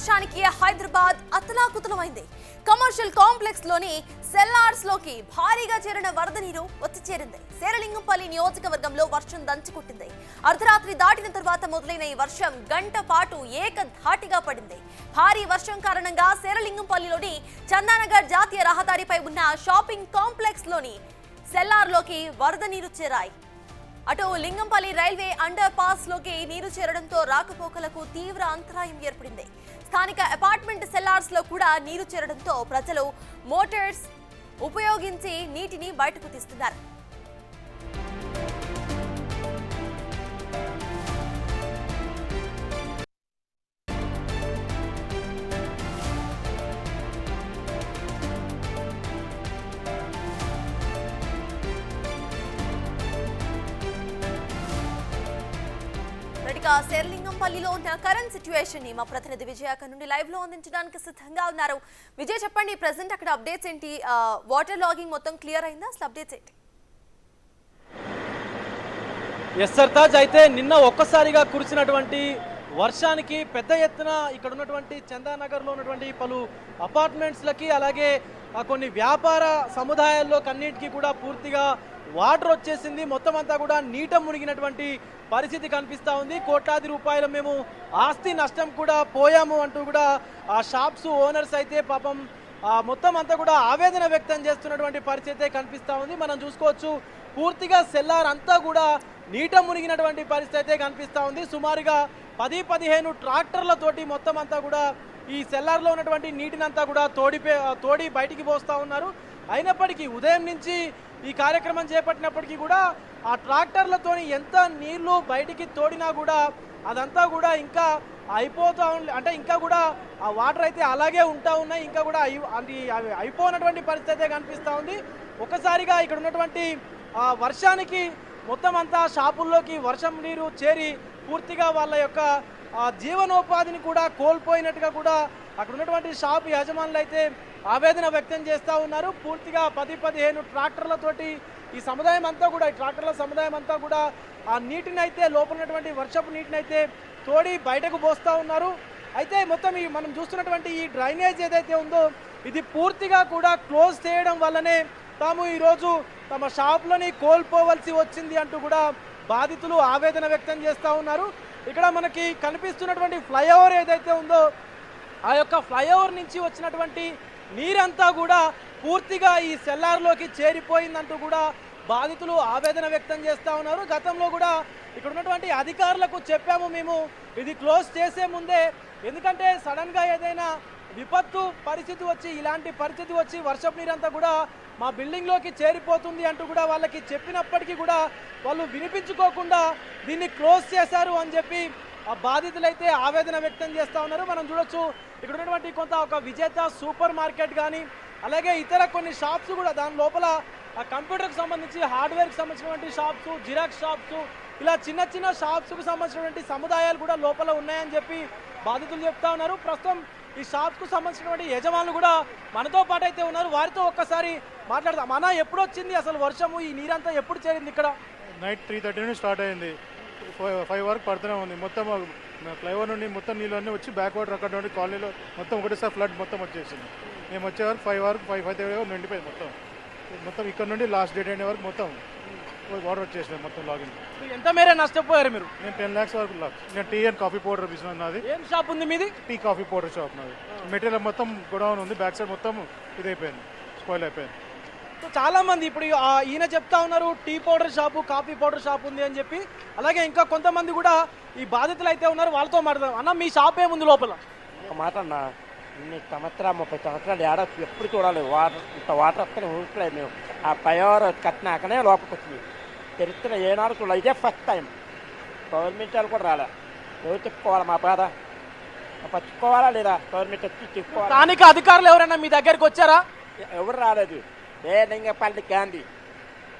వర్షానికి Hyderabad అతలాకుతలమైంది. Commercial complex లోని sellers లోకి భారీగా చేరిన వరద నీరు వచ్చి చేరింది. శేరిలింగంపల్లి నియోజకవర్గంలో వర్షం దంచుకొట్టింది. అర్ధరాత్రి దాటిన తర్వాత మొదలైన ఈ వర్షం గంట పాటు ఏకధాటిగా పడింది. భారీ వర్షం కారణంగా శేరిలింగంపల్లిలోని చందానగర్ జాతీయ రహదారిపై ఉన్న షాపింగ్ కాంప్లెక్స్ లోని సెల్లార్ లోకి వరద నీరు చేరాయి. అటు లింగంపల్లి రైల్వే అండర్ పాస్ లోకి నీరు చేరడంతో రాకపోకలకు తీవ్ర అంతరాయం ఏర్పడింది. స్థానిక అపార్ట్మెంట్ సెల్లార్స్ లో కూడా నీరు చేరడంతో ప్రజలు మోటార్స్ ఉపయోగించి నీటిని బయటకు తీస్తున్నారు. శేరిలింగంపల్లిలో ఉన్న కరెంట్ సిచ్యువేషన్ ని మా ప్రతినిధి విజయ్ అక్కడ నుండి లైవ్ లో అందించడానికి సిద్ధంగా ఉన్నారు. విజయ్ చెప్పండి, ప్రెసెంట్ అక్కడ అప్డేట్స్ ఏంటి? వాటర్ లాగింగ్ మొత్తం క్లియర్ అయిందా? అసలు అప్డేట్స్ ఏంటి? ఎస్ సర్తాజ్, అయితే నిన్న ఒక్కసారిగా కురిసినటువంటి వర్షానికి పెద్ద ఎత్తున ఇక్కడ ఉన్నటువంటి చందానగర్లో ఉన్నటువంటి పలు అపార్ట్మెంట్స్లకి అలాగే కొన్ని వ్యాపార సముదాయాల్లో కన్నింటికి కూడా పూర్తిగా వాటర్ వచ్చేసింది. మొత్తం అంతా కూడా నీట మునిగినటువంటి పరిస్థితి కనిపిస్తూ ఉంది. కోట్లాది రూపాయలు మేము ఆస్తి నష్టం కూడా పోయాము అంటూ కూడా ఆ షాప్స్ ఓనర్స్ అయితే పాపం మొత్తం అంతా కూడా ఆవేదన వ్యక్తం చేస్తున్నటువంటి పరిస్థితి కనిపిస్తూ ఉంది. మనం చూసుకోవచ్చు, పూర్తిగా సెల్లార్ అంతా కూడా నీట మునిగినటువంటి పరిస్థితి అయితే కనిపిస్తూ ఉంది. సుమారుగా 10-15 ట్రాక్టర్లతోటి మొత్తం అంతా కూడా ఈ సెల్లార్లో ఉన్నటువంటి నీటినంతా కూడా తోడి బయటికి పోస్తూ ఉన్నారు. అయినప్పటికీ ఉదయం నుంచి ఈ కార్యక్రమం చేపట్టినప్పటికీ కూడా ఆ ట్రాక్టర్లతో ఎంత నీళ్లు బయటికి తోడినా కూడా అదంతా కూడా ఇంకా అయిపోతూ అంటే ఇంకా కూడా ఆ వాటర్ అయితే అలాగే ఉంటా ఉన్నాయి. ఇంకా కూడా అయిపోయినటువంటి పరిస్థితి అయితే కనిపిస్తూ ఉంది. ఒక్కసారిగా ఇక్కడ ఉన్నటువంటి వర్షానికి మొత్తం అంతా షాపుల్లోకి వర్షం నీరు చేరి పూర్తిగా వాళ్ళ యొక్క జీవనోపాధిని కూడా కోల్పోయినట్టుగా కూడా అక్కడ ఉన్నటువంటి షాప్ యజమానులు అయితే ఆవేదన వ్యక్తం చేస్తూ ఉన్నారు. పూర్తిగా 10-15 ట్రాక్టర్లతోటి ఈ సముదాయం అంతా కూడా ఈ ట్రాక్టర్ల సముదాయం అంతా కూడా ఆ నీటిని అయితే లోపల ఉన్నటువంటి వర్షపు నీటిని అయితే తోడి బయటకు పోస్తూ ఉన్నారు. అయితే మొత్తం ఈ మనం చూస్తున్నటువంటి ఈ డ్రైనేజ్ ఏదైతే ఉందో ఇది పూర్తిగా కూడా క్లోజ్ చేయడం వల్లనే తాము ఈరోజు తమ షాప్లని కోల్పోవలసి వచ్చింది అంటూ కూడా బాధితులు ఆవేదన వ్యక్తం చేస్తూ ఉన్నారు. ఇక్కడ మనకి కనిపిస్తున్నటువంటి ఫ్లైఓవర్ ఏదైతే ఉందో ఆ యొక్క ఫ్లైఓవర్ నుంచి వచ్చినటువంటి నీరంతా కూడా పూర్తిగా ఈ సెల్లార్లోకి చేరిపోయిందంటూ కూడా బాధితులు ఆవేదన వ్యక్తం చేస్తూ ఉన్నారు. గతంలో కూడా ఇక్కడ ఉన్నటువంటి అధికారులకు చెప్పాము మేము ఇది క్లోజ్ చేసే ముందే, ఎందుకంటే సడన్గా ఏదైనా విపత్తు పరిస్థితి వచ్చి ఇలాంటి పరిస్థితి వచ్చి వర్షపు నీరంతా కూడా మా బిల్డింగ్లోకి చేరిపోతుంది అంటూ కూడా వాళ్ళకి చెప్పినప్పటికీ కూడా వాళ్ళు వినిపించుకోకుండా దీన్ని క్లోజ్ చేశారు అని చెప్పి ఆ బాధితులైతే ఆవేదన వ్యక్తం చేస్తూ ఉన్నారు. మనం చూడొచ్చు ఇక్కడ ఉన్నటువంటి కొంత ఒక విజేత సూపర్ మార్కెట్ కానీ అలాగే ఇతర కొన్ని షాప్స్ కూడా దాని లోపల కంప్యూటర్కి సంబంధించి హార్డ్వేర్కి సంబంధించినటువంటి షాప్స్, జిరాక్స్ షాప్స్, ఇలా చిన్న చిన్న షాప్స్కు సంబంధించినటువంటి సముదాయాలు కూడా లోపల ఉన్నాయని చెప్పి బాధితులు చెప్తా ఉన్నారు. ప్రస్తుతం ఈ షాప్స్కు సంబంధించినటువంటి యజమానులు కూడా మనతో పాటు అయితే ఉన్నారు. వారితో ఒక్కసారి మాట్లాడదాం. అన్న, ఎప్పుడు వచ్చింది అసలు వర్షము? ఈ నీరంతా ఎప్పుడు చేరింది ఇక్కడ? నైట్ 3:30 నుండి స్టార్ట్ అయింది. 5 వరకు పడుతూనే ఉంది. మొత్తం ఫ్లైఓవర్ నుండి మొత్తం నీళ్ళు అన్నీ వచ్చి బ్యాక్ వాటర్ అక్కడ నుండి కాలనీలో మొత్తం ఒకటేసారి ఫ్లడ్ మొత్తం వచ్చేసింది. మేము వచ్చే వరకు 5:30 వరకు నిండిపోయింది మొత్తం ఇక్కడ నుండి లాస్ట్ డేట్ అయిన వరకు మొత్తం వాటర్ వచ్చేసినాయి మొత్తం లాగిన్. ఎంత మేరే నష్టపోయారు మీరు? నేను 10 lakhs వరకు లాస్. నేను tea and coffee powder business నాది. ఏం షాప్ ఉంది మీది? టీ కాఫీ పౌడర్ షాప్ నాది. మెటీరియల్ మొత్తం గొడవన్ ఉంది, బ్యాక్ సైడ్ మొత్తం ఇదైపోయింది, స్పాయిల్ అయిపోయింది. చాలా మంది ఇప్పుడు ఈయన చెప్తా ఉన్నారు tea powder shop, coffee powder shop ఉంది అని చెప్పి. అలాగే ఇంకా కొంతమంది కూడా ఈ బాధితులు అయితే ఉన్నారు, వాళ్ళతో మాట్లాడదాం. అన్న, మీ షాప్ ఏముంది లోపల? ఒక మాట అన్న, 30 సంవత్సరాలు ఏడా ఎప్పుడు చూడాలి వాటర్, ఇంత వాటర్ వస్తే ఊరుకోలేదు. మేము ఆ పైవర్ కట్టినాకనే లోపలికి వచ్చింది. చరిత్ర ఏనాడు చూడాలి, ఇదే ఫస్ట్ టైం. గవర్నమెంట్ వాళ్ళు కూడా రాలే. ఎవరు చెప్పుకోవాలి మా బాధ? పచ్చుకోవాలా లేదా? గవర్నమెంట్ వచ్చి చెప్పుకోవాలి. స్థానిక అధికారులు ఎవరైనా మీ దగ్గరికి వచ్చారా? ఎవరు రాలేదు. లింగంపల్లి గాంధీ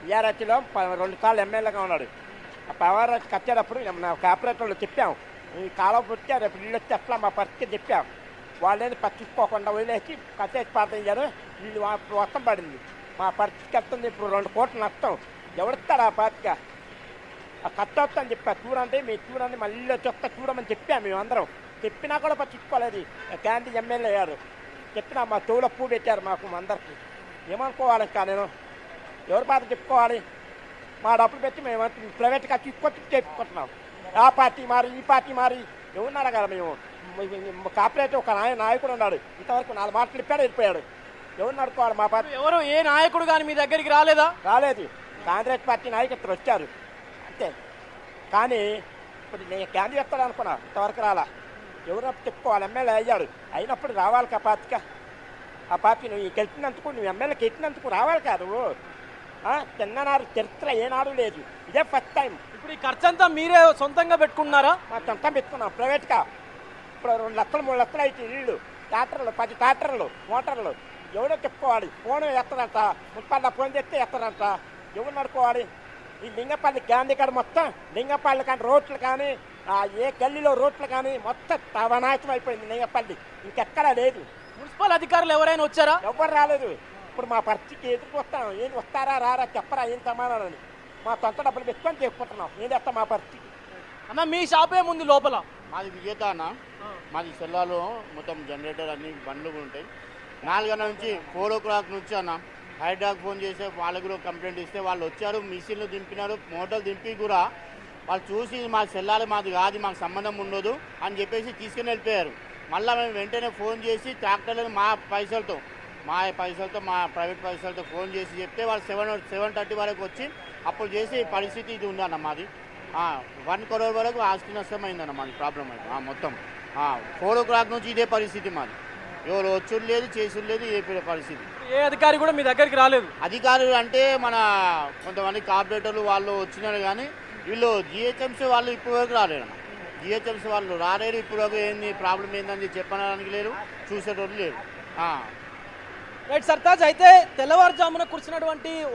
ఈఆర్హెచ్లో 2 సార్లు ఎమ్మెల్యేగా ఉన్నాడు. ఆ పవర్ కట్టేటప్పుడు కార్పొరేటర్లు చెప్పాము, ఈ కాలం పుట్టి రేపు నీళ్ళు వచ్చి అట్లా మా పరిస్థితి చెప్పాం. వాళ్ళేది పట్టించుకోకుండా వదిలేసి కట్టేసి పాతయ్యారు. వీళ్ళు వర్షం పడింది, మా పరిస్థితికి వస్తుంది. ఇప్పుడు 2 కోట్ల నష్టం. ఎవరిస్తాడు ఆ పాతిక? ఆ కట్టొచ్చు అని చెప్పా. చూడండి, మీరు చూడండి, మళ్ళీ వచ్చి చూడమని చెప్పాము. మేము అందరం చెప్పినా కూడా పట్టించుకోలేదు గాంధీ ఎమ్మెల్యే గారు. చెప్పినా మా చెవులో పువ్వు పెట్టారు మాకు అందరికి. ఏమనుకోవాలి ఇంకా నేను ఎవరి బాధ చెప్పుకోవాలి? మా డబ్బులు పెట్టి మేము ప్రైవేట్గా తీసుకొచ్చి చెప్పుకుంటున్నాం. ఆ పార్టీ మారి ఈ పార్టీ మారి ఎవరున్నారా కదా మేము కార్పొరేట్ ఒక నాయకుడు ఉన్నాడు, ఇంతవరకు 4 మాటలు చెప్పాడు వెళ్ళిపోయాడు. ఎవరు నడుకోవాలి మా పార్టీ? ఎవరు ఏ నాయకుడు కానీ మీ దగ్గరికి రాలేదా? రాలేదు. కాంగ్రెస్ పార్టీ నాయకత్వం వచ్చారు అంతే. కానీ ఇప్పుడు నేను గాంధీ చెప్తాడు అనుకున్నా, ఇంతవరకు రాలా. ఎవరు చెప్పుకోవాలి? ఎమ్మెల్యే అయ్యాడు, అయినప్పుడు రావాలి ఆ పార్టీగా. ఆ పార్టీ నువ్వు గెలిచినందుకు, నువ్వు ఎమ్మెల్యేకి ఎక్కినందుకు రావాలి కాదు. చిన్ననాడు చరిత్ర ఏనాడు లేదు, ఇదే ఫస్ట్ టైం. ఇప్పుడు ఈ ఖర్చంతా మీరే సొంతంగా పెట్టుకున్నారా? మా సొంతం పెట్టుకున్నాం ప్రైవేట్గా. ఇప్పుడు 2 లక్షలు 3 లక్షలు అయితే ఇళ్ళు, ట్రాక్టర్లు 10 ట్రాక్టర్లు మోటార్లు. ఎవడో చెప్పుకోవాలి? ఫోన్ ఎత్తడంట, మున్సిపాలిటీ ఫోన్ చేస్తే ఎత్తడంట. ఎవరు నడుకోవాలి? ఈ లింగపల్లి గాంధీ కాడ మొత్తం లింగపల్లి కానీ రోడ్లు కానీ ఏ గల్లీలో రోడ్లు కానీ మొత్తం తవనాశనం అయిపోయింది లింగపల్లి, ఇంకెక్కడా లేదు. మున్సిపల్ అధికారులు ఎవరైనా వచ్చారా? ఎవ్వరు రాలేదు. ఇప్పుడు మా పరిస్థితికి ఎదురు వస్తాం, ఏం వస్తారా రారా చెప్పరా ఏం సమాధానం? మా సొంత డబ్బులు పెట్టుకొని చేసుకుంటున్నాం, ఏం చేస్తాం మా పరిస్థితి? అన్న మీ షాపే ముందు లోపల? మాది విజేత అన్న. మాది సెల్లాలో మొత్తం జనరేటర్ అన్ని బండ్లు ఉంటాయి. 4 గంటల నుంచి 4 o'clock నుంచి అన్న హైడ్రాక్ ఫోన్ చేస్తే వాళ్ళకు కూడా కంప్లైంట్ ఇస్తే వాళ్ళు వచ్చారు, మిషన్లు దింపినారు, మోటార్లు దింపి కూడా వాళ్ళు చూసి మా సెల్లాలి మాది కాదు, మాకు సంబంధం ఉండదు అని చెప్పేసి తీసుకుని వెళ్ళిపోయారు. మళ్ళీ మేము వెంటనే ఫోన్ చేసి ట్రాక్టర్లను మా పైసలతో మా ప్రైవేట్ పైసలతో ఫోన్ చేసి చెప్తే వాళ్ళు 7:30 వరకు వచ్చి అప్పుడు చేసి పరిస్థితి ఇది ఉందన్న. మాది 1 crore వరకు ఆస్తి నష్టం అయిందన్న. మాది ప్రాబ్లం అయింది మొత్తం. 4 o'clock నుంచి ఇదే పరిస్థితి మాది. ఎవరు వచ్చుడు లేదు, చేసుడు లేదు, ఏ పరిస్థితి. ఏ అధికారి కూడా మీ దగ్గరికి రాలేదు? అధికారులు అంటే మన కొంతమంది కార్పొరేటర్లు వాళ్ళు వచ్చినారు, కానీ వీళ్ళు జిహెచ్ఎంసీ వాళ్ళు ఇప్పటి వరకు రాలేరు. జిహెచ్ఎంసీ వాళ్ళు రాలేరు ఇప్పుడు వరకు. ఏంది ప్రాబ్లం ఏందని చెప్పడానికి లేరు, చూసేటోళ్ళు లేరు. రైట్ సర్తాజ్, అయితే తెల్లవారుజామున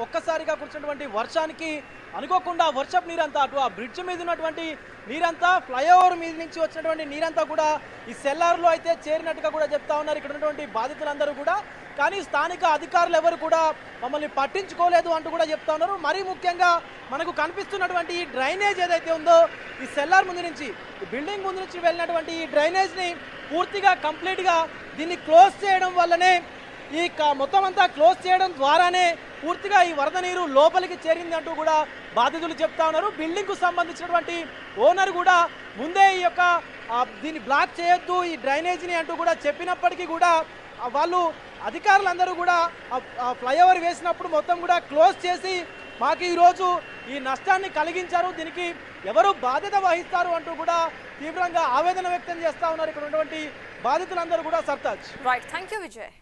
ఒక్కసారిగా కురిసినటువంటి వర్షానికి అనుకోకుండా వర్షపు నీరంతా అటు ఆ బ్రిడ్జ్ మీద ఉన్నటువంటి నీరంతా, ఫ్లైఓవర్ మీద నుంచి వచ్చినటువంటి నీరంతా కూడా ఈ సెల్లార్లో అయితే చేరినట్టుగా కూడా చెప్తా ఉన్నారు ఇక్కడ ఉన్నటువంటి బాధితులందరూ కూడా. కానీ స్థానిక అధికారులు ఎవరు కూడా మమ్మల్ని పట్టించుకోలేదు అంటూ కూడా చెప్తా ఉన్నారు. మరీ ముఖ్యంగా మనకు కనిపిస్తున్నటువంటి ఈ డ్రైనేజ్ ఏదైతే ఉందో, ఈ సెల్లార్ ముందు నుంచి, ఈ బిల్డింగ్ ముందు నుంచి వెళ్ళినటువంటి ఈ డ్రైనేజ్ని పూర్తిగా కంప్లీట్గా దీన్ని క్లోజ్ చేయడం వల్లనే, ఈ మొత్తం అంతా క్లోజ్ చేయడం ద్వారానే పూర్తిగా ఈ వరద నీరు లోపలికి చేరింది అంటూ కూడా బాధితులు చెప్తా ఉన్నారు. బిల్డింగ్ కు సంబంధించినటువంటి ఓనర్ కూడా ముందే ఈ యొక్క దీన్ని బ్లాక్ చేయొద్దు ఈ డ్రైనేజీని అంటూ కూడా చెప్పినప్పటికీ కూడా వాళ్ళు అధికారులందరూ కూడా ఫ్లైఓవర్ వేసినప్పుడు మొత్తం కూడా క్లోజ్ చేసి మాకు ఈరోజు ఈ నష్టాన్ని కలిగించారు, దీనికి ఎవరు బాధ్యత వహిస్తారు అంటూ కూడా తీవ్రంగా ఆవేదన వ్యక్తం చేస్తా ఉన్నారు ఇక్కడ ఉన్నటువంటి బాధితులందరూ కూడా. Sartaj. Right, thank you Vijay.